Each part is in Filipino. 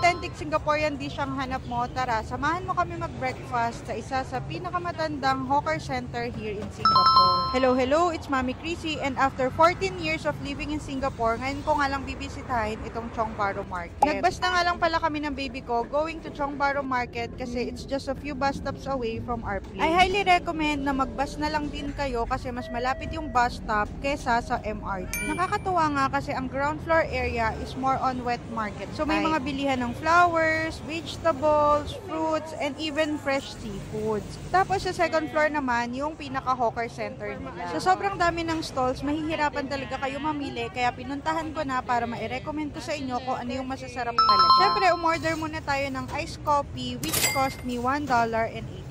authentic Singaporean dish ang hanap mo, tara, samahan mo kami mag-breakfast sa isa sa pinakamatandang hawker center here in Singapore. Hello, it's Mami Chrissy, and after 14 years of living in Singapore, ngayon ko nga lang bibisitahin itong Chong Baro Market. Nagbas na nga lang pala kami ng baby ko going to Chong Baro Market kasi it's just a few bus stops away from our place. I highly recommend na magbus na lang din kayo kasi mas malapit yung bus stop kesa sa MRT. Nakakatuwa nga kasi ang ground floor area is more on wet market. So may mga bilihan ng flowers, vegetables, fruits, and even fresh seafoods. Tapos sa second floor naman, yung pinaka-hawker center nila. So sobrang dami ng stalls, mahihirapan talaga kayo mamili, kaya pinuntahan ko na para ma-recommend ko sa inyo kung ano yung masasarap talaga. Syempre, umorder muna tayo ng iced coffee which cost me $1.80.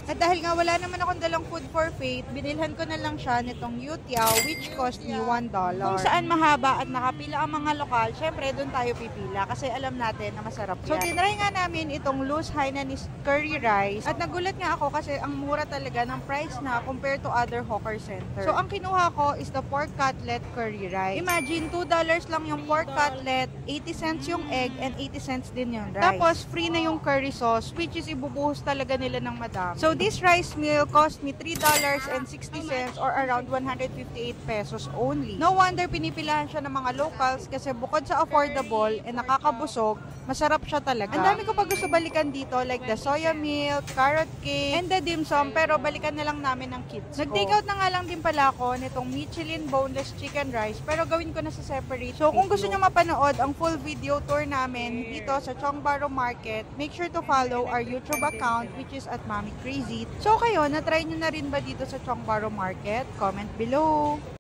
At dahil nga wala naman akong dalang food for faith, binilhan ko na lang siya nitong youtiao which cost me $1. Kung saan mahaba at nakapila ang mga lokal, syempre doon tayo pipila kasi alam natin na masarap yan. So tinry nga namin itong loose Hainanese curry rice at nagulat nga ako kasi ang mura talaga ng price na compared to other hawker center. So ang kinuha ko is the pork cutlet curry rice. Imagine $2 lang yung pork cutlet, 80 cents yung egg, and 80 cents din yung rice. Tapos free na yung curry sauce which is ibubuhos talaga nila ng madami. So this rice meal cost me $3.60 or around 158 pesos only. No wonder pinipilahan siya ng mga locals kasi bukod sa affordable and nakakabusog, masarap siya talaga. Ang dami ko pa gusto balikan dito like the soya milk, carrot cake, and the dim sum, pero balikan na lang namin ng kids ko. Nag-take out na nga lang din pala ako nitong Michelin boneless chicken rice pero gawin ko na sa separate. So kung gusto nyo mapanood ang full video tour namin dito sa Chong Baro Market, make sure to follow our YouTube account which is at Mami Crazy. So kayo, na-try nyo na rin ba dito sa Chong Baro Market? Comment below.